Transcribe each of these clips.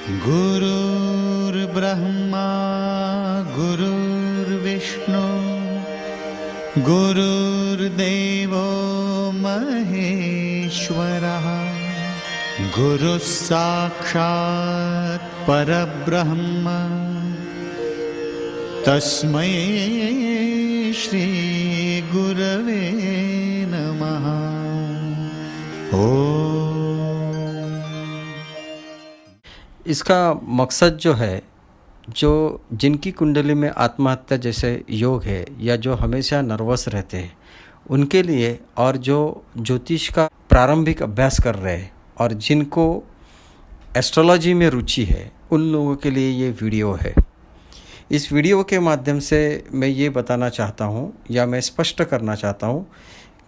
गुरुर्ब्रह्मा गुरुर्विष्णु गुरुर्देवो महेश्वरः गुरुः साक्षात् परब्रह्म तस्मै श्री गुरवे नमः। इसका मकसद जो है, जो जिनकी कुंडली में आत्महत्या जैसे योग है या जो हमेशा नर्वस रहते हैं उनके लिए, और जो ज्योतिष का प्रारंभिक अभ्यास कर रहे हैं और जिनको एस्ट्रोलॉजी में रुचि है, उन लोगों के लिए ये वीडियो है। इस वीडियो के माध्यम से मैं ये बताना चाहता हूँ या मैं स्पष्ट करना चाहता हूँ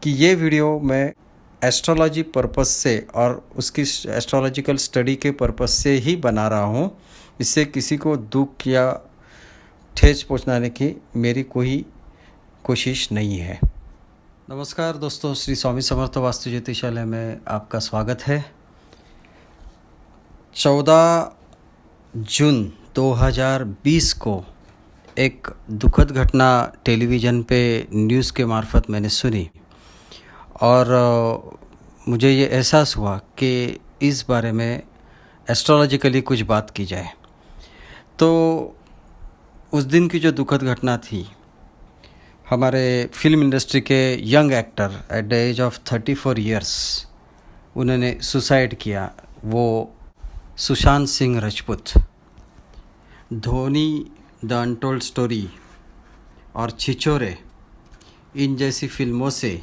कि ये वीडियो मैं एस्ट्रोलॉजी पर्पस से और उसकी एस्ट्रोलॉजिकल स्टडी के पर्पस से ही बना रहा हूँ। इससे किसी को दुख या ठेस पहुँचाने की मेरी कोई कोशिश नहीं है। नमस्कार दोस्तों, श्री स्वामी समर्थ वास्तु ज्योतिषालय में आपका स्वागत है। 14 जून 2020 को एक दुखद घटना टेलीविज़न पे न्यूज़ के मार्फत मैंने सुनी और मुझे ये एहसास हुआ कि इस बारे में एस्ट्रोलॉजिकली कुछ बात की जाए। तो उस दिन की जो दुखद घटना थी, हमारे फिल्म इंडस्ट्री के young actor at the age of 34 years उन्होंने सुसाइड किया। वो Sushant Singh Rajput. Dhoni, the untold story और छिछोरे, इन जैसी फिल्मों से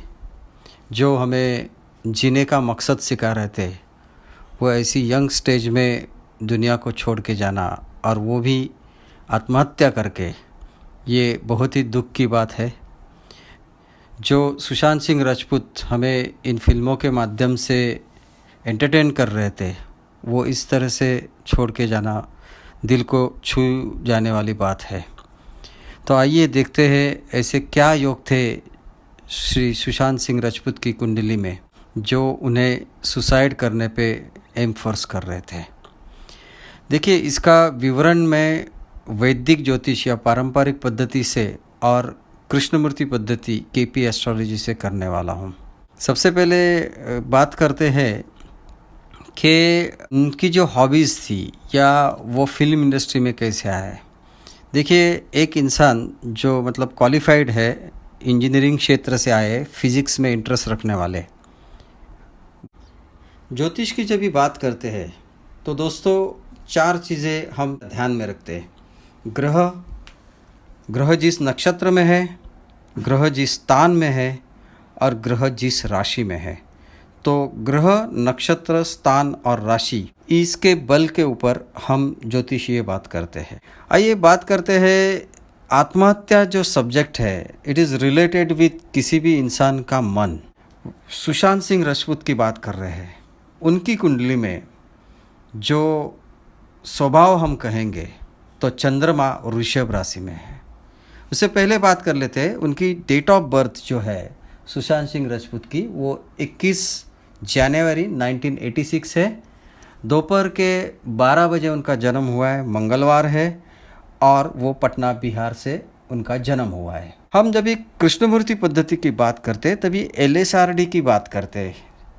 जो हमें जीने का मकसद सिखा रहे थे, वो ऐसी यंग स्टेज में दुनिया को छोड़ के जाना, और वो भी आत्महत्या करके, ये बहुत ही दुख की बात है। जो सुशांत सिंह राजपूत हमें इन फिल्मों के माध्यम से एंटरटेन कर रहे थे, वो इस तरह से छोड़ के जाना दिल को छू जाने वाली बात है। तो आइए देखते हैं ऐसे क्या योग थे श्री सुशांत सिंह राजपूत की कुंडली में जो उन्हें सुसाइड करने पे एम फोर्स कर रहे थे। देखिए, इसका विवरण मैं वैदिक ज्योतिष या पारंपरिक पद्धति से और कृष्णमूर्ति पद्धति केपी एस्ट्रोलॉजी से करने वाला हूँ। सबसे पहले बात करते हैं कि उनकी जो हॉबीज़ थी या वो फिल्म इंडस्ट्री में कैसे आए। देखिए, एक इंसान जो मतलब क्वालिफाइड है, इंजीनियरिंग क्षेत्र से आए, फिज़िक्स में इंटरेस्ट रखने वाले, ज्योतिष की जब भी बात करते हैं तो दोस्तों 4 चीज़ें हम ध्यान में रखते हैं। ग्रह जिस नक्षत्र में है, ग्रह जिस स्थान में है और ग्रह जिस राशि में है। तो ग्रह, नक्षत्र, स्थान और राशि, इसके बल के ऊपर हम ज्योतिषीय बात करते हैं। आइए बात करते हैं, आत्महत्या जो सब्जेक्ट है, इट इज़ रिलेटेड विथ किसी भी इंसान का मन। सुशांत सिंह राजपूत की बात कर रहे हैं। उनकी कुंडली में जो स्वभाव हम कहेंगे तो चंद्रमा वृषभ राशि में है। उससे पहले बात कर लेते हैं, उनकी डेट ऑफ बर्थ जो है सुशांत सिंह राजपूत की, वो 21 जनवरी 1986 है। दोपहर के 12 बजे उनका जन्म हुआ है, मंगलवार है, और वो पटना बिहार से उनका जन्म हुआ है। हम जब एक कृष्णमूर्ति पद्धति की बात करते हैं तभी LSRD की बात करते हैं।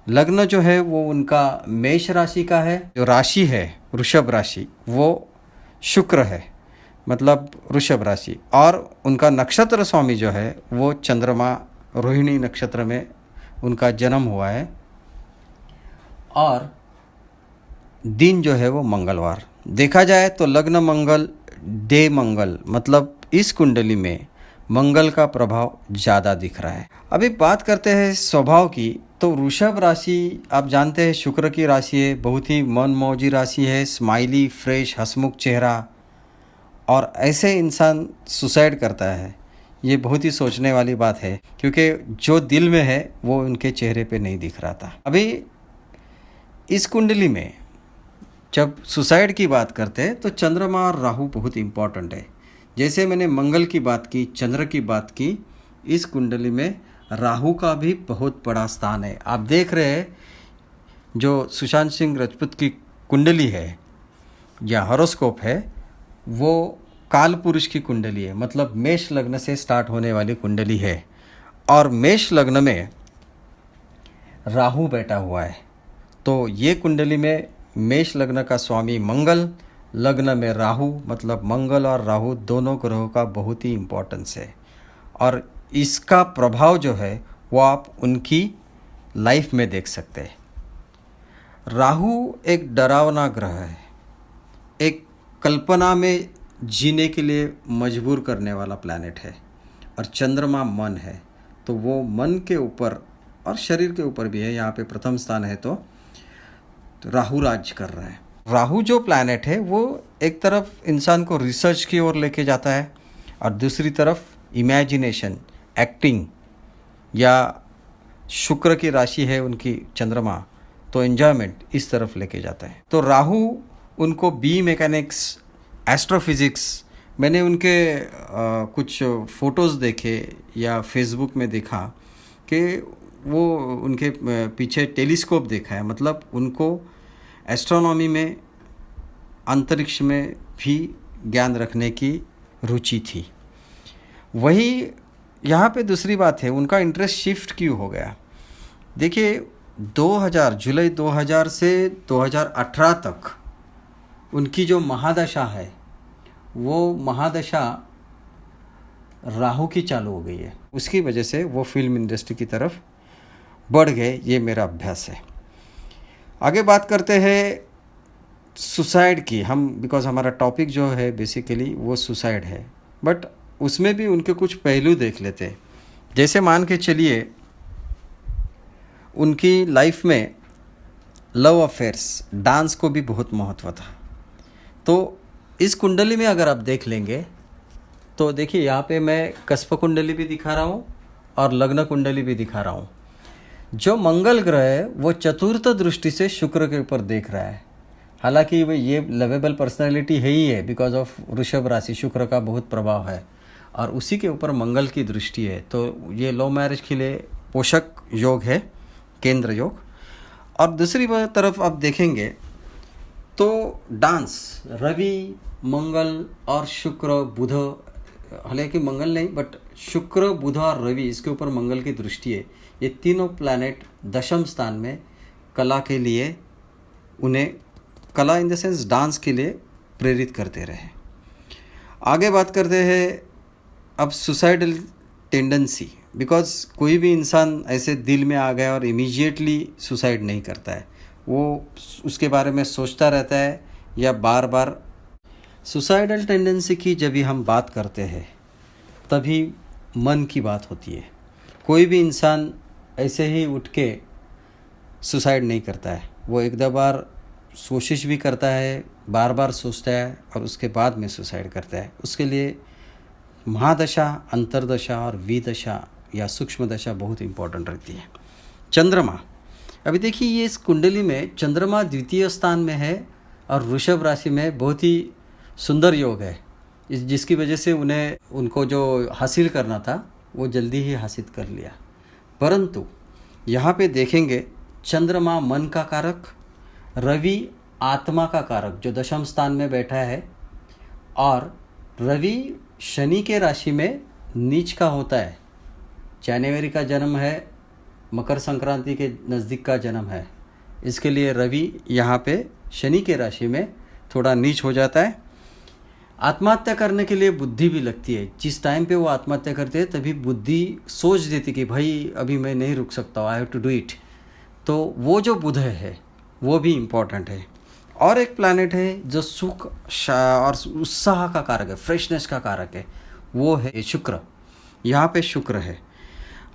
लग्न जो है वो उनका मेष राशि का है, जो राशि है वृषभ राशि, वो शुक्र है, मतलब वृषभ राशि, और उनका नक्षत्र स्वामी जो है वो चंद्रमा रोहिणी नक्षत्र में उनका जन्म हुआ है, और दिन जो है वो मंगलवार। देखा जाए तो लग्न मंगल, डे मंगल, मतलब इस कुंडली में मंगल का प्रभाव ज़्यादा दिख रहा है। अभी बात करते हैं स्वभाव की। तो वृषभ राशि आप जानते हैं शुक्र की राशि है, बहुत ही मनमौजी राशि है, स्माइली, फ्रेश, हंसमुख चेहरा, और ऐसे इंसान सुसाइड करता है, ये बहुत ही सोचने वाली बात है, क्योंकि जो दिल में है वो उनके चेहरे पे नहीं दिख रहा था। अभी इस कुंडली में जब सुसाइड की बात करते हैं तो चंद्रमा और राहु बहुत इम्पॉर्टेंट है। जैसे मैंने मंगल की बात की, चंद्र की बात की, इस कुंडली में राहु का भी बहुत बड़ा स्थान है। आप देख रहे हैं जो सुशांत सिंह राजपूत की कुंडली है या हॉरोस्कोप है वो काल पुरुष की कुंडली है, मतलब मेष लग्न से स्टार्ट होने वाली कुंडली है। और मेष लग्न में राहु बैठा हुआ है, तो ये कुंडली में मेष लग्न का स्वामी मंगल, लग्न में राहु, मतलब मंगल और राहु दोनों ग्रहों का बहुत ही इम्पोर्टेंस है। और इसका प्रभाव जो है वो आप उनकी लाइफ में देख सकते हैं। राहु एक डरावना ग्रह है, एक कल्पना में जीने के लिए मजबूर करने वाला प्लैनेट है। और चंद्रमा मन है, तो वो मन के ऊपर और शरीर के ऊपर भी है, यहाँ पे प्रथम स्थान है, तो राहु राज कर रहा है। राहु जो प्लैनेट है वो एक तरफ इंसान को रिसर्च की ओर लेके जाता है और दूसरी तरफ इमेजिनेशन, एक्टिंग, या शुक्र की राशि है उनकी चंद्रमा, तो एन्जॉयमेंट इस तरफ लेके जाता है। तो राहु उनको बी मैकेनिक्स, एस्ट्रोफिज़िक्स, मैंने उनके कुछ फ़ोटोज़ देखे या फेसबुक में देखा कि वो उनके पीछे टेलीस्कोप देखा है, मतलब उनको एस्ट्रोनॉमी में, अंतरिक्ष में भी ज्ञान रखने की रुचि थी। वही यहाँ पे दूसरी बात है, उनका इंटरेस्ट शिफ्ट क्यों हो गया। देखिए 2000 जुलाई 2000 से 2018 तक उनकी जो महादशा है वो महादशा राहु की चालू हो गई है, उसकी वजह से वो फिल्म इंडस्ट्री की तरफ बढ़ गए, ये मेरा अभ्यास है। आगे बात करते हैं सुसाइड की हम, बिकॉज हमारा टॉपिक जो है बेसिकली वो सुसाइड है, बट उसमें भी उनके कुछ पहलू देख लेते हैं। जैसे मान के चलिए उनकी लाइफ में लव अफेयर्स, डांस को भी बहुत महत्व था। तो इस कुंडली में अगर आप देख लेंगे तो देखिए यहाँ पे मैं कस्प कुंडली भी दिखा रहा हूँ और लग्न कुंडली भी दिखा रहा हूँ। जो मंगल ग्रह है वो चतुर्थ दृष्टि से शुक्र के ऊपर देख रहा है। हालांकि वो ये लवेबल पर्सनालिटी है ही है, बिकॉज ऑफ वृषभ राशि, शुक्र का बहुत प्रभाव है और उसी के ऊपर मंगल की दृष्टि है, तो ये लव मैरिज के लिए पोषक योग है, केंद्र योग। और दूसरी तरफ आप देखेंगे तो डांस, रवि, मंगल और शुक्र, बुध, हालांकि मंगल नहीं बट शुक्र, बुध और रवि, इसके ऊपर मंगल की दृष्टि है। ये तीनों प्लैनेट दशम स्थान में कला के लिए, उन्हें कला इन द सेंस डांस के लिए प्रेरित करते रहे। आगे बात करते हैं अब सुसाइडल टेंडेंसी, बिकॉज कोई भी इंसान ऐसे दिल में आ गया और इमीडिएटली सुसाइड नहीं करता है, वो उसके बारे में सोचता रहता है या बार बार। सुसाइडल टेंडेंसी की जब भी हम बात करते हैं तभी मन की बात होती है। कोई भी इंसान ऐसे ही उठ के सुसाइड नहीं करता है, वो एक दो बार कोशिश भी करता है, बार बार सोचता है और उसके बाद में सुसाइड करता है। उसके लिए महादशा, अंतरदशा और विदशा या सूक्ष्म दशा बहुत इम्पोर्टेंट रहती है। चंद्रमा, अभी देखिए ये इस कुंडली में चंद्रमा द्वितीय स्थान में है और वृषभ राशि में बहुत ही सुंदर योग है, जिसकी वजह से उनको जो हासिल करना था वो जल्दी ही हासिल कर लिया। परंतु यहाँ पे देखेंगे चंद्रमा मन का कारक, रवि आत्मा का कारक जो दशम स्थान में बैठा है, और रवि शनि के राशि में नीच का होता है। जनवरी का जन्म है, मकर संक्रांति के नज़दीक का जन्म है, इसके लिए रवि यहाँ पे शनि के राशि में थोड़ा नीच हो जाता है। आत्महत्या करने के लिए बुद्धि भी लगती है। जिस टाइम पे वो आत्महत्या करते हैं तभी बुद्धि सोच देती कि भाई अभी मैं नहीं रुक सकता, I have to do it. तो वो जो बुध है वो भी इम्पॉर्टेंट है। और एक प्लैनेट है जो सुख और उत्साह का कारक है, फ्रेशनेस का कारक है, वो है शुक्र। यहाँ पे शुक्र है।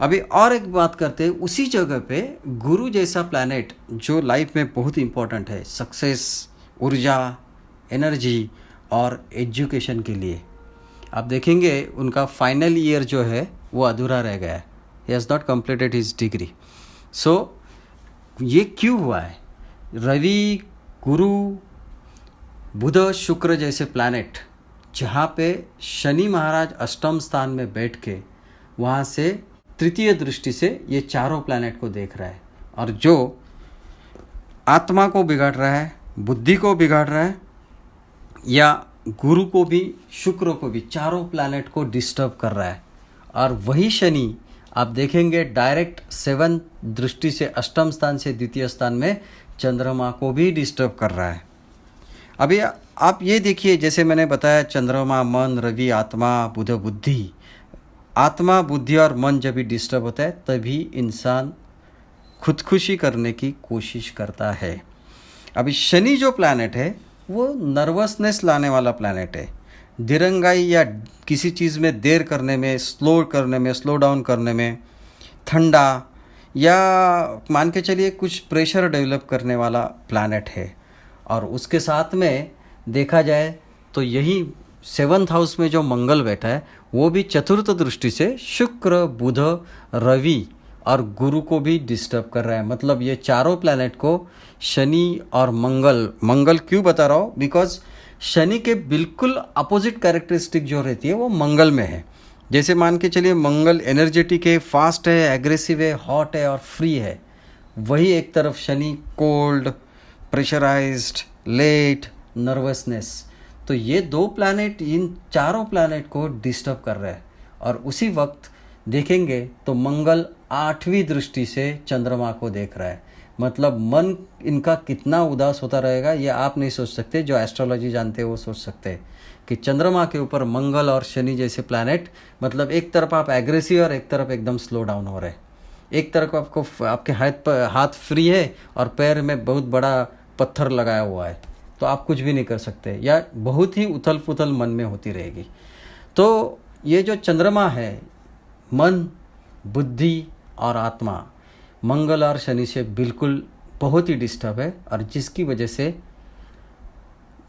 अभी और एक बात करते हैं, उसी जगह पे गुरु जैसा प्लैनेट जो लाइफ में बहुत इम्पोर्टेंट है, सक्सेस, ऊर्जा, एनर्जी और एजुकेशन के लिए। आप देखेंगे उनका फाइनल ईयर जो है वो अधूरा रह गया है, he has not completed his degree. So ये क्यों हुआ है? रवि, गुरु, बुध, शुक्र जैसे प्लैनेट जहाँ पे शनि महाराज अष्टम स्थान में बैठ के वहाँ से तृतीय दृष्टि से ये चारों प्लैनेट को देख रहा है, और जो आत्मा को बिगाड़ रहा है, बुद्धि को बिगाड़ रहा है या गुरु को भी, शुक्र को भी, चारों प्लैनेट को डिस्टर्ब कर रहा है। और वही शनि आप देखेंगे डायरेक्ट 7 दृष्टि से अष्टम स्थान से द्वितीय स्थान में चंद्रमा को भी डिस्टर्ब कर रहा है। अभी आप ये देखिए, जैसे मैंने बताया चंद्रमा, मन, रवि, आत्मा, बुध, बुद्धि। आत्मा, बुद्धि और मन जब भी डिस्टर्ब होता है तभी इंसान खुदकुशी करने की कोशिश करता है। अभी शनि जो प्लैनेट है वो नर्वसनेस लाने वाला प्लैनेट है। दिरंगाई या किसी चीज़ में देर करने में, स्लो डाउन करने में, ठंडा या मान के चलिए कुछ प्रेशर डेवलप करने वाला प्लैनेट है। और उसके साथ में देखा जाए तो यही 7th हाउस में जो मंगल बैठा है वो भी चतुर्थ दृष्टि से शुक्र, बुध, रवि और गुरु को भी डिस्टर्ब कर रहा है। मतलब ये चारों प्लैनेट को शनि और मंगल क्यों बता रहा हूँ, बिकॉज शनि के बिल्कुल अपोजिट कैरेक्टरिस्टिक जो रहती है वो मंगल में है। जैसे मान के चलिए मंगल एनर्जेटिक है, फास्ट है, एग्रेसिव है, हॉट है और फ्री है। वही एक तरफ Shani cold, pressurised, late, nervousness. तो ये 2 प्लैनेट इन चारों प्लैनेट को डिस्टर्ब कर रहा है। और उसी वक्त देखेंगे तो मंगल 8वीं दृष्टि से चंद्रमा को देख रहा है। मतलब मन इनका कितना उदास होता रहेगा ये आप नहीं सोच सकते। जो एस्ट्रोलॉजी जानते हैं वो सोच सकते हैं कि चंद्रमा के ऊपर मंगल और शनि जैसे प्लैनेट, मतलब एक तरफ आप एग्रेसिव और एक तरफ एकदम स्लो डाउन हो रहे हैं। एक तरफ आपको आपके हाथ फ्री है और पैर में बहुत बड़ा पत्थर लगाया हुआ है, तो आप कुछ भी नहीं कर सकते, या बहुत ही उथल पुथल मन में होती रहेगी। तो ये जो चंद्रमा है, मन, बुद्धि और आत्मा, मंगल और शनि से बिल्कुल बहुत ही डिस्टर्ब है। और जिसकी वजह से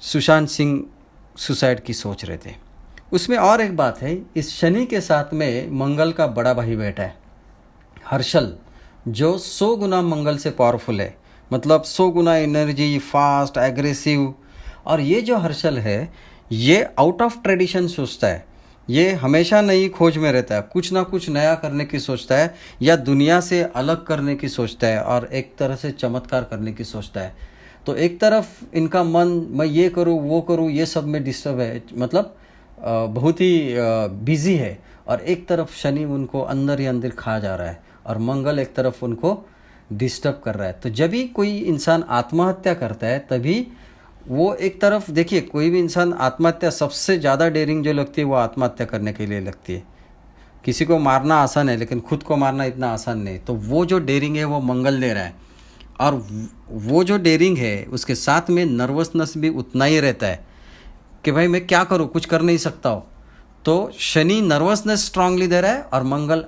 सुशांत सिंह सुसाइड की सोच रहे थे। उसमें और एक बात है, इस शनि के साथ में मंगल का बड़ा भाई बैठा है हर्षल, जो 100 गुना मंगल से पावरफुल है। मतलब 100 गुना एनर्जी, फास्ट, एग्रेसिव। और ये जो हर्षल है ये आउट ऑफ ट्रेडिशन सोचता है। ये हमेशा नई खोज में रहता है, कुछ ना कुछ नया करने की सोचता है या दुनिया से अलग करने की सोचता है और एक तरह से चमत्कार करने की सोचता है। तो एक तरफ इनका मन मैं ये करूँ वो करूँ ये सब में डिस्टर्ब है, मतलब बहुत ही बिजी है। और एक तरफ शनि उनको अंदर ही अंदर खा जा रहा है और मंगल एक तरफ उनको डिस्टर्ब कर रहा है। तो जब भी कोई इंसान आत्महत्या करता है तभी वो एक तरफ, देखिए कोई भी इंसान आत्महत्या सबसे ज़्यादा डेयरिंग जो लगती है वो आत्महत्या करने के लिए लगती है। किसी को मारना आसान है लेकिन खुद को मारना इतना आसान नहीं। तो वो जो डेयरिंग है वो मंगल दे रहा है। और वो जो डेयरिंग है उसके साथ में नर्वसनेस भी उतना ही रहता है कि भाई मैं क्या करूँ, कुछ कर नहीं सकता हूँ। तो शनि नर्वसनेस स्ट्रांगली दे रहा है और मंगल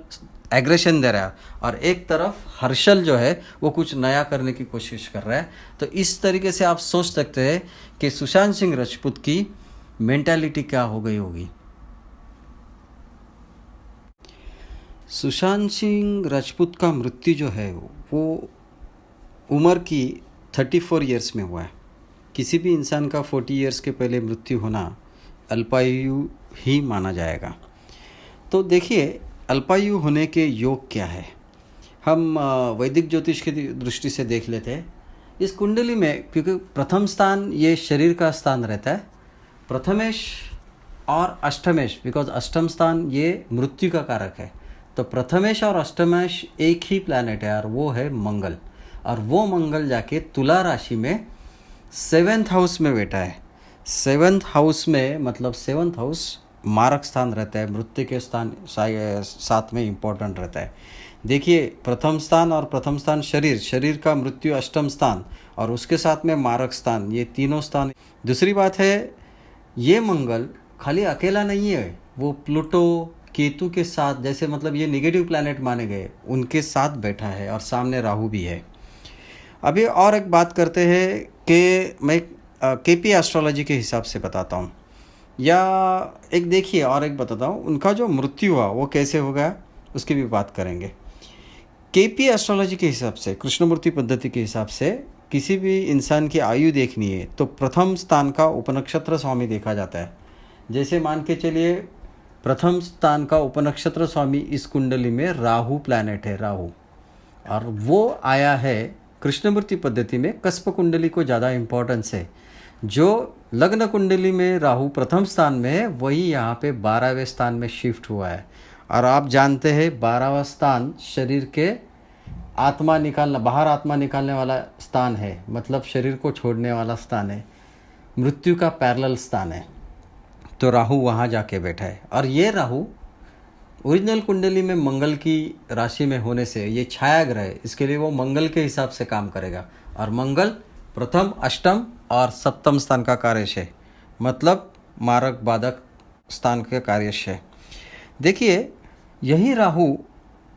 एग्रेशन दे रहा है। और एक तरफ हर्षल जो है वो कुछ नया करने की कोशिश कर रहा है। तो इस तरीके से आप सोच सकते हैं कि सुशांत सिंह राजपूत की मेंटालिटी क्या हो गई होगी। सुशांत सिंह राजपूत का मृत्यु जो है वो उम्र की 34 ईयर्स में हुआ है। किसी भी इंसान का 40 ईयर्स के पहले मृत्यु होना अल्पायु ही माना जाएगा। तो देखिए अल्पायु होने के योग क्या है, हम वैदिक ज्योतिष की दृष्टि से देख लेते हैं। इस कुंडली में क्योंकि प्रथम स्थान ये शरीर का स्थान रहता है, प्रथमेश और अष्टमेश, बिकॉज अष्टम स्थान ये मृत्यु का कारक है। तो प्रथमेश और अष्टमेश एक ही प्लैनेट है और वो है मंगल। और वो मंगल जाके तुला राशि में 7th हाउस में बैठा है। 7th हाउस में मतलब 7th हाउस मारक स्थान रहता है, मृत्यु के स्थान साथ में इम्पोर्टेंट रहता है। देखिए प्रथम स्थान और प्रथम स्थान शरीर का मृत्यु अष्टम स्थान और उसके साथ में मारक स्थान, ये तीनों स्थान। दूसरी बात है ये मंगल खाली अकेला नहीं है, वो प्लूटो केतु के साथ, जैसे मतलब ये नेगेटिव प्लैनेट माने गए, उनके साथ बैठा है और सामने राहु भी है। अभी और एक बात करते हैं कि मैं केपी एस्ट्रोलॉजी के हिसाब से बताता हूँ, या एक देखिए और एक बताता हूँ उनका जो मृत्यु हुआ वो कैसे होगा उसकी भी बात करेंगे। केपी एस्ट्रोलॉजी के हिसाब से, कृष्णमूर्ति पद्धति के हिसाब से किसी भी इंसान की आयु देखनी है तो प्रथम स्थान का उपनक्षत्र स्वामी देखा जाता है। जैसे मान के चलिए प्रथम स्थान का उपनक्षत्र स्वामी इस कुंडली में राहु प्लैनेट है, राहु, और वो आया है कृष्णमूर्ति पद्धति में कस्प कुंडली को ज़्यादा इम्पोर्टेंस है। जो लग्न कुंडली में राहु प्रथम स्थान में है, वही यहाँ पे 12वें स्थान में शिफ्ट हुआ है। और आप जानते हैं 12वां स्थान शरीर के आत्मा निकालना, बाहर आत्मा निकालने वाला स्थान है, मतलब शरीर को छोड़ने वाला स्थान है, मृत्यु का पैरेलल स्थान है। तो राहु वहाँ जाके बैठा है। और ये राहु ओरिजिनल कुंडली में मंगल की राशि में होने से ये छाया ग्रह है, इसके लिए वो मंगल के हिसाब से काम करेगा। और मंगल प्रथम, अष्टम और सप्तम स्थान का कार्यश है, मतलब मारक बाधक स्थान के कार्यश है। देखिए यही राहु,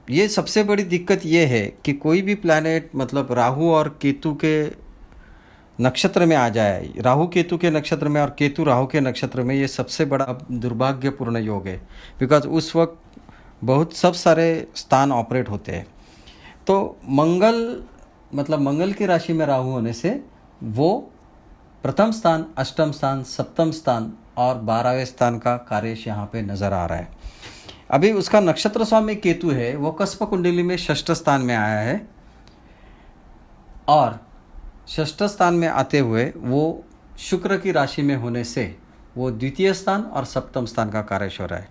ये सबसे बड़ी दिक्कत ये है कि कोई भी प्लैनेट मतलब राहु और केतु के नक्षत्र में आ जाए, राहु केतु के नक्षत्र में और केतु राहु के नक्षत्र में, ये सबसे बड़ा दुर्भाग्यपूर्ण योग है। बिकॉज उस वक्त बहुत सब सारे स्थान ऑपरेट होते हैं। तो मंगल मतलब मंगल की राशि में राहु होने से वो प्रथम स्थान, अष्टम स्थान, सप्तम स्थान और 12वें स्थान का कार्यश यहाँ पे नज़र आ रहा है। अभी उसका नक्षत्र स्वामी केतु है, वो कस्प कुंडली में षष्ठ स्थान में आया है। और षष्ठ स्थान में आते हुए वो शुक्र की राशि में होने से वो द्वितीय स्थान और सप्तम स्थान का कार्यश हो रहा है।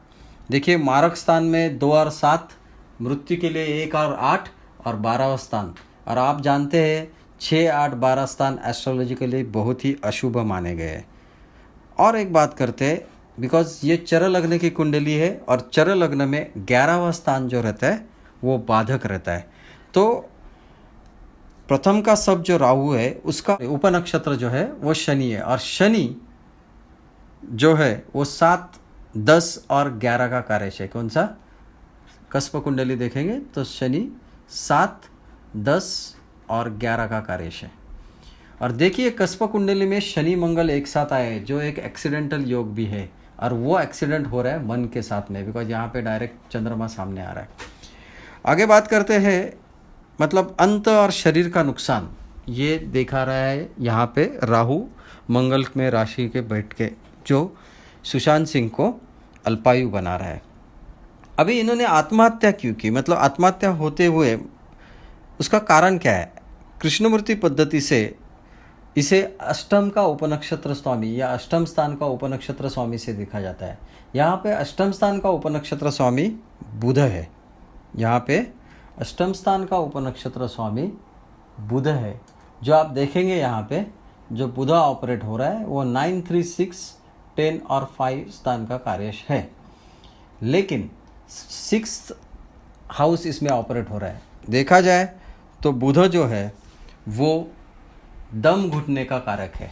देखिए मारक स्थान में 2 और 7, मृत्यु के लिए 1 और 8 और 12वां स्थान। और आप जानते हैं 6, 8, 12 स्थान एस्ट्रोलॉजी के लिए बहुत ही अशुभ माने गए हैं। और एक बात करते हैं, बिकॉज ये चर लग्न की कुंडली है और चर लग्न में 11वां स्थान जो रहता है वो बाधक रहता है। तो प्रथम का सब जो राहु है उसका उपनक्षत्र जो है वो शनि है। और शनि जो है वो 7, 10 और 11 का कार्यश है। कौन सा? कस्प कुंडली देखेंगे तो शनि 7, 10 और 11 का कार्यश है। और देखिए कस्प कुंडली में शनि मंगल एक साथ आए, जो एक एक्सीडेंटल योग भी है। और वो एक्सीडेंट हो रहा है मन के साथ में, बिकॉज यहाँ पे डायरेक्ट चंद्रमा सामने आ रहा है। आगे बात करते हैं, मतलब अंत और शरीर का नुकसान ये दिखा रहा है यहाँ पे राहु मंगल में राशि के बैठ के, जो सुशांत सिंह को अल्पायु बना रहा है। अभी इन्होंने आत्महत्या क्यों की, मतलब आत्महत्या होते हुए उसका कारण क्या है? कृष्णमूर्ति पद्धति से इसे अष्टम का उपनक्षत्र स्वामी या अष्टम स्थान का उपनक्षत्र स्वामी से देखा जाता है। यहाँ पे अष्टम स्थान का उपनक्षत्र स्वामी बुध है। यहाँ पे अष्टम स्थान का उपनक्षत्र स्वामी बुध है। जो आप देखेंगे यहाँ पे जो बुध ऑपरेट हो रहा है वो 9, 3, 6, 10 और 5 स्थान का कार्यश है। लेकिन 6th हाउस इसमें ऑपरेट हो रहा है। देखा जाए तो बुध जो है वो दम घुटने का कारक है,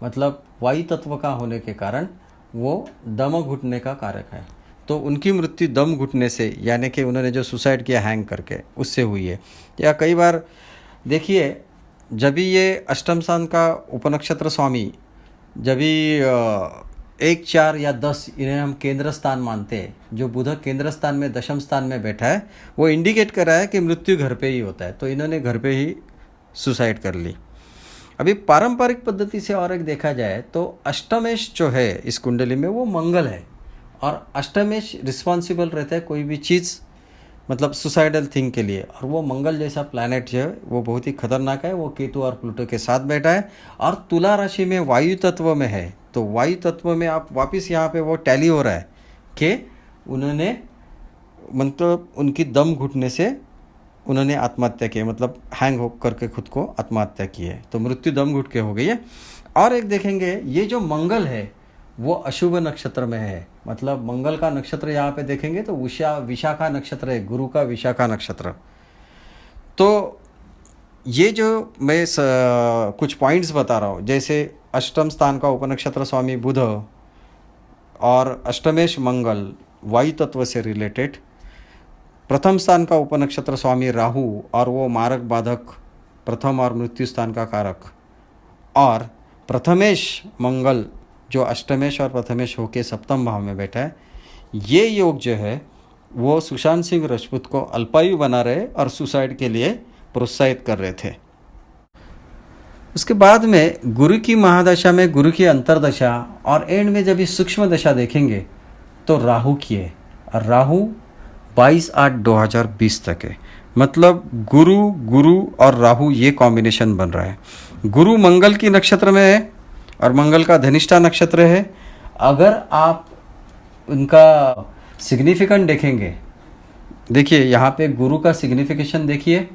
मतलब वायु तत्व का होने के कारण वो दम घुटने का कारक है। तो उनकी मृत्यु दम घुटने से, यानी कि उन्होंने जो सुसाइड किया हैंग करके, उससे हुई है। या कई बार देखिए जब भी ये अष्टम स्थान का उपनक्षत्र स्वामी, जब भी 1, 4 या 10 इन्हें हम केंद्र स्थान मानते हैं, जो बुध केंद्र स्थान में दशम स्थान में बैठा है, वो इंडिकेट कर रहा है कि मृत्यु घर पे ही होता है। तो इन्होंने घर पे ही सुसाइड कर ली। अभी पारंपरिक पद्धति से और एक देखा जाए तो अष्टमेश जो है इस कुंडली में वो मंगल है। और अष्टमेश रिस्पॉन्सिबल रहता है कोई भी चीज़, मतलब सुसाइडल थिंग के लिए। और वो मंगल जैसा प्लैनेट जो है वो बहुत ही खतरनाक है। वो केतु और प्लूटो के साथ बैठा है और तुला राशि में वायु तत्व में है। तो वायु तत्व में आप वापस यहाँ पे वो टैली हो रहा है कि उन्होंने, मतलब उनकी दम घुटने से उन्होंने आत्महत्या की, मतलब हैंग हो करके खुद को आत्महत्या की है। तो मृत्यु दम घुट के हो गई है। और एक देखेंगे ये जो मंगल है वो अशुभ नक्षत्र में है, मतलब मंगल का नक्षत्र यहाँ पे देखेंगे तो विशाखा नक्षत्र है, गुरु का विशाखा नक्षत्र। तो ये जो मैं कुछ पॉइंट्स बता रहा हूँ, जैसे अष्टम स्थान का उपनक्षत्र स्वामी बुध और अष्टमेश मंगल वायु तत्व से रिलेटेड, प्रथम स्थान का उपनक्षत्र स्वामी राहु और वो मारक बाधक प्रथम और मृत्यु स्थान का कारक, और प्रथमेश मंगल जो अष्टमेश और प्रथमेश होके सप्तम भाव में बैठा है, ये योग जो है वो सुशांत सिंह राजपूत को अल्पायु बना रहे और सुसाइड के लिए प्रोत्साहित कर रहे थे। उसके बाद में गुरु की महादशा में गुरु की अंतरदशा और एंड में जब इस सूक्ष्म दशा देखेंगे तो राहु की है। और राहु 22/8/2020 तक है, मतलब गुरु और राहु ये कॉम्बिनेशन बन रहा है। गुरु मंगल की नक्षत्र में है और मंगल का धनिष्ठा नक्षत्र है। अगर आप उनका सिग्निफिकेंट देखेंगे, देखिए यहाँ पे गुरु का सिग्निफिकेशन देखिए,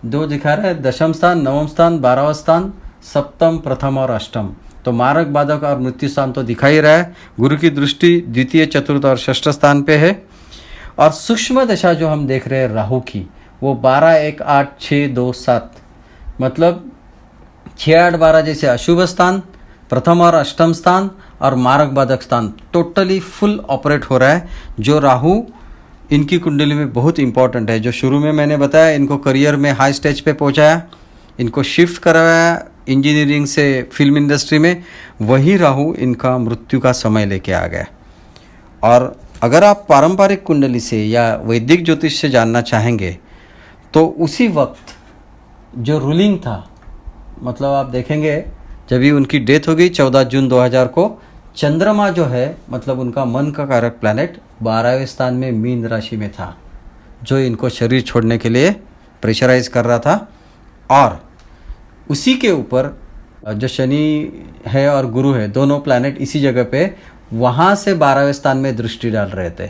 2 दिखा रहा है, दशम स्थान, नवम स्थान, 12वां स्थान, सप्तम, प्रथम और अष्टम। तो मारक, बाधक और मृत्यु स्थान तो दिखा ही रहा है। गुरु की दृष्टि द्वितीय, चतुर्थ और षष्ठ स्थान पे है। और सूक्ष्म दशा जो हम देख रहे हैं राहु की, वो 12, 1, 8, 6, 2, 7, मतलब 6, 8, 12 जैसे अशुभ स्थान, प्रथम और अष्टम स्थान और मारक बाधक स्थान टोटली फुल ऑपरेट हो रहा है। जो राहु इनकी कुंडली में बहुत इंपॉर्टेंट है। जो शुरू में मैंने बताया, इनको करियर में हाई स्टेज पे पहुंचाया, इनको शिफ्ट करवाया इंजीनियरिंग से फिल्म इंडस्ट्री में, वही राहु इनका मृत्यु का समय लेके आ गया। और अगर आप पारंपरिक कुंडली से या वैदिक ज्योतिष से जानना चाहेंगे तो उसी वक्त जो रूलिंग था, मतलब आप देखेंगे जब भी उनकी डेथ हो गई 14 जून 2000 को, चंद्रमा जो है मतलब उनका मन का कारक प्लैनेट 12वें स्थान में मीन राशि में था, जो इनको शरीर छोड़ने के लिए प्रेशराइज कर रहा था। और उसी के ऊपर जो शनि है और गुरु है, दोनों प्लैनेट इसी जगह पे वहाँ से 12वें स्थान में दृष्टि डाल रहे थे।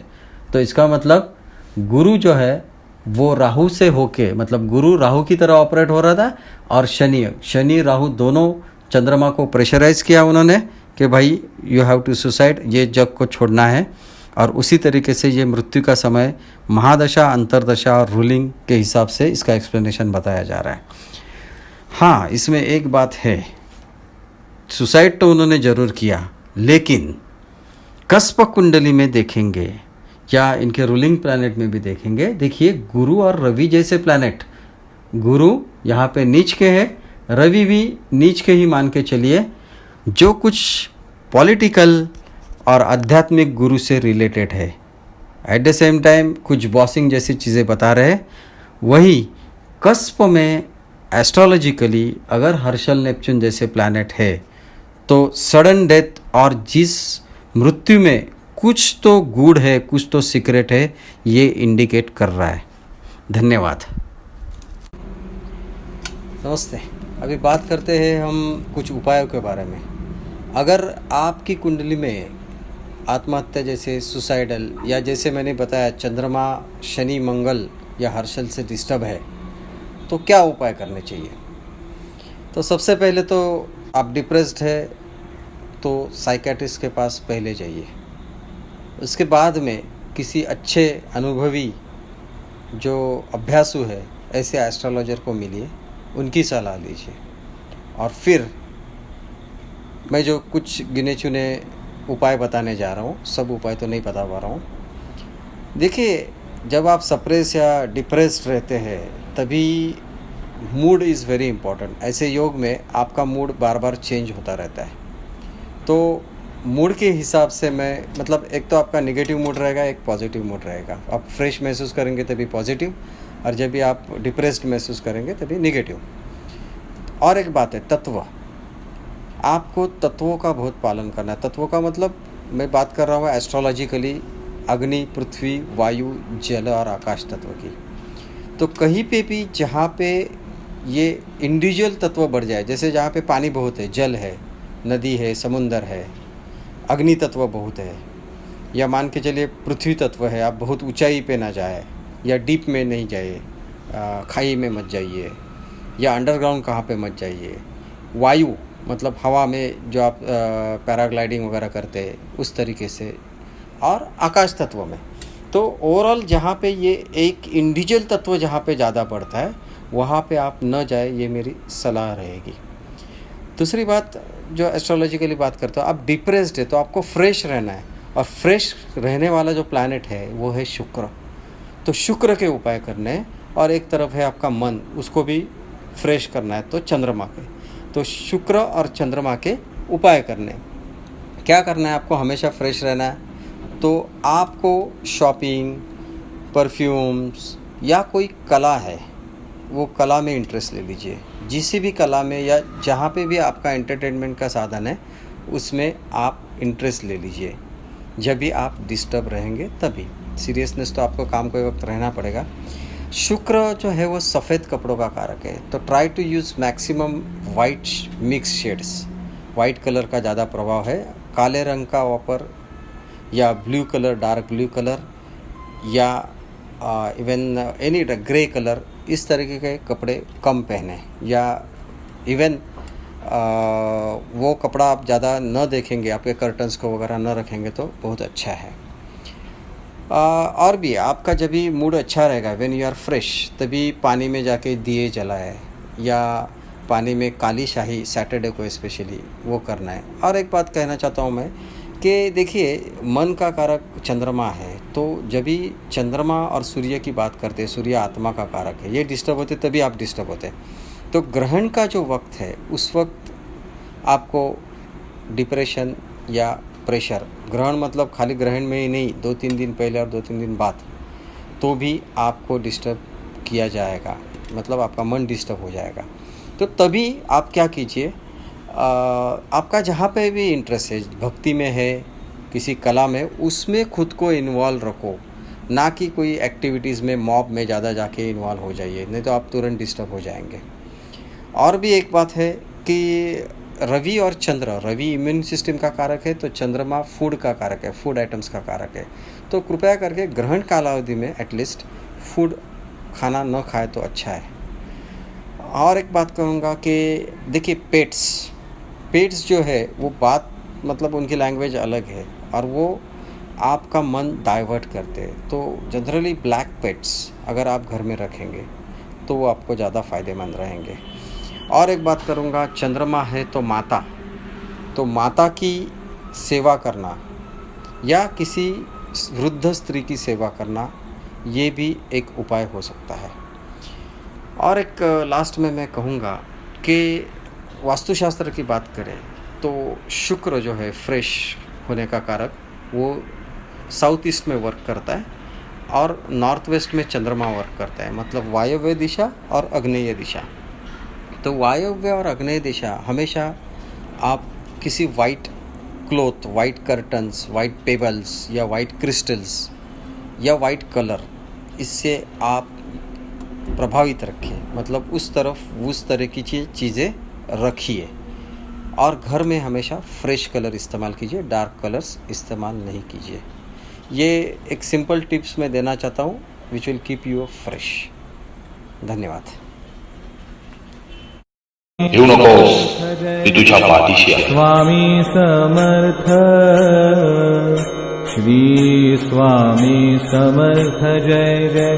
तो इसका मतलब गुरु जो है वो राहु से होके, मतलब गुरु राहु की तरह ऑपरेट हो रहा था, और शनि राहु दोनों चंद्रमा को प्रेशराइज किया उन्होंने कि भाई यू हैव टू सुसाइड, ये जग को छोड़ना है। और उसी तरीके से ये मृत्यु का समय महादशा, अंतरदशा और रूलिंग के हिसाब से इसका एक्सप्लेनेशन बताया जा रहा है। हाँ, इसमें एक बात है, सुसाइड तो उन्होंने ज़रूर किया, लेकिन कस्प कुंडली में देखेंगे या इनके रूलिंग प्लैनेट में भी देखेंगे, देखिए गुरु और रवि जैसे प्लैनेट, गुरु यहाँ पे नीच के है, रवि भी नीच के ही मान के चलिए, जो कुछ पॉलिटिकल और आध्यात्मिक गुरु से रिलेटेड है, एट द सेम टाइम कुछ बॉसिंग जैसी चीज़ें बता रहे हैं। वही कस्प में एस्ट्रोलॉजिकली अगर हर्षल, नेपच्यून जैसे प्लैनेट है तो सडन डेथ और जिस मृत्यु में कुछ तो गूढ़ है, कुछ तो सीक्रेट है, ये इंडिकेट कर रहा है। धन्यवाद। नमस्ते। अभी बात करते हैं हम कुछ उपायों के बारे में। अगर आपकी कुंडली में आत्महत्या जैसे सुसाइडल, या जैसे मैंने बताया चंद्रमा, शनि, मंगल या हर्षल से डिस्टर्ब है, तो क्या उपाय करने चाहिए? तो सबसे पहले तो आप डिप्रेस्ड है तो साइकेट्रिस्ट के पास पहले जाइए। उसके बाद में किसी अच्छे अनुभवी जो अभ्यासु है, ऐसे एस्ट्रोलॉजर को मिलिए, उनकी सलाह लीजिए। और फिर मैं जो कुछ गिने चुने उपाय बताने जा रहा हूँ, सब उपाय तो नहीं बता पा रहा हूँ। देखिए, जब आप सप्रेस या डिप्रेस्ड रहते हैं तभी मूड इज़ वेरी इम्पॉर्टेंट। ऐसे योग में आपका मूड बार बार चेंज होता रहता है, तो मूड के हिसाब से मैं, मतलब एक तो आपका नेगेटिव मूड रहेगा, एक पॉजिटिव मूड रहेगा। आप फ्रेश महसूस करेंगे तभी पॉजिटिव, और जब भी आप डिप्रेस्ड महसूस करेंगे तभी नेगेटिव। और एक बात है, तत्व, आपको तत्वों का बहुत पालन करना है। तत्वों का मतलब मैं बात कर रहा हूँ एस्ट्रोलॉजिकली अग्नि, पृथ्वी, वायु, जल और आकाश तत्व की। तो कहीं पे भी जहाँ पे ये इंडिविजुअल तत्व बढ़ जाए, जैसे जहाँ पे पानी बहुत है, जल है, नदी है, समुंदर है, अग्नि तत्व बहुत है, या मान के चलिए पृथ्वी तत्व है, आप बहुत ऊंचाई पे ना जाए या डीप में नहीं जाइए, खाई में मत जाइए, या अंडरग्राउंड कहाँ पे मत जाइए। वायु मतलब हवा में जो आप पैराग्लाइडिंग वगैरह करते हैं उस तरीके से, और आकाश तत्व में। तो ओवरऑल जहाँ पे ये एक इंडिविजुअल तत्व जहाँ पे ज़्यादा बढ़ता है वहाँ पे आप न जाए, ये मेरी सलाह रहेगी। दूसरी बात, जो एस्ट्रोलॉजिकली बात करते हो, आप डिप्रेस्ड है तो आपको फ्रेश रहना है, और फ्रेश रहने वाला जो प्लैनेट है वो है शुक्र। तो शुक्र के उपाय करने हैं, और एक तरफ है आपका मन, उसको भी फ्रेश करना है, तो चंद्रमा के। तो शुक्र और चंद्रमा के उपाय करने, क्या करना है, आपको हमेशा फ्रेश रहना है। तो आपको शॉपिंग, परफ्यूम्स या कोई कला है, वो कला में इंटरेस्ट ले लीजिए। जिस भी कला में या जहाँ पे भी आपका एंटरटेनमेंट का साधन है उसमें आप इंटरेस्ट ले लीजिए। जब भी आप डिस्टर्ब रहेंगे तभी, सीरियसनेस तो आपको काम के वक्त रहना पड़ेगा। शुक्र जो है वो सफ़ेद कपड़ों का कारक है, तो try to use maximum white mix shades. White colour का ज़्यादा प्रभाव है। काले रंग का वापर या blue colour, dark blue colour या इवन एनी ग्रे कलर, इस तरीके के कपड़े कम पहने, या इवन वो कपड़ा आप ज़्यादा न देखेंगे, आपके कर्टन्स को वगैरह न रखेंगे तो बहुत अच्छा है। और भी आपका जब भी मूड अच्छा रहेगा, व्हेन यू आर फ्रेश, तभी पानी में जाके दिए जलाए या पानी में काली शाही सैटरडे को स्पेशली वो करना है। और एक बात कहना चाहता हूँ मैं कि देखिए, मन का कारक चंद्रमा है, तो जब भी चंद्रमा और सूर्य की बात करते हैं, सूर्य आत्मा का कारक है, ये डिस्टर्ब होते तभी आप डिस्टर्ब होते हैं। तो ग्रहण का जो वक्त है, उस वक्त आपको डिप्रेशन या प्रेशर, ग्रहण मतलब खाली ग्रहण में ही नहीं, 2-3 दिन पहले और 2-3 दिन बाद, तो भी आपको डिस्टर्ब किया जाएगा, मतलब आपका मन डिस्टर्ब हो जाएगा। तो तभी आप क्या कीजिए, आपका जहाँ पे भी इंटरेस्ट है, भक्ति में है, किसी कला में, उसमें खुद को इन्वॉल्व रखो, ना कि कोई एक्टिविटीज़ में, मॉब में ज़्यादा जाके इन्वॉल्व हो जाइए, नहीं तो आप तुरंत डिस्टर्ब हो जाएंगे। और भी एक बात है कि रवि और चंद्र, रवि इम्यून सिस्टम का कारक है, तो चंद्रमा फूड का कारक है, फूड आइटम्स का कारक है। तो कृपया करके ग्रहण कालावधि में एटलीस्ट फूड खाना न खाए तो अच्छा है। और एक बात कहूँगा कि देखिए, पेट्स जो है वो बात, मतलब उनकी लैंग्वेज अलग है और वो आपका मन डाइवर्ट करते हैं। तो जनरली ब्लैक पेट्स अगर आप घर में रखेंगे तो वो आपको ज़्यादा फ़ायदेमंद रहेंगे। और एक बात करूँगा, चंद्रमा है तो माता की सेवा करना या किसी वृद्ध स्त्री की सेवा करना, ये भी एक उपाय हो सकता है। और एक लास्ट में मैं कहूँगा कि वास्तुशास्त्र की बात करें तो शुक्र जो है फ्रेश होने का कारक, वो साउथ ईस्ट में वर्क करता है और नॉर्थ वेस्ट में चंद्रमा वर्क करता है, मतलब वायव्य दिशा और आग्नेय दिशा। तो वायव्य और आग्नेय दिशा हमेशा आप किसी white cloth, white curtains, white pebbles या वाइट क्रिस्टल्स या वाइट कलर, इससे आप प्रभावित रखें, मतलब उस तरह की चीज़ें रखिए। और घर में हमेशा फ्रेश कलर इस्तेमाल कीजिए, डार्क कलर्स इस्तेमाल नहीं कीजिए। ये एक सिंपल टिप्स मैं देना चाहता हूँ, which will keep you fresh. धन्यवाद। येऊ नकोस, मी तुझ्या पाठीशी आहे. स्वामी समर्थ, श्री स्वामी समर्थ, जय जय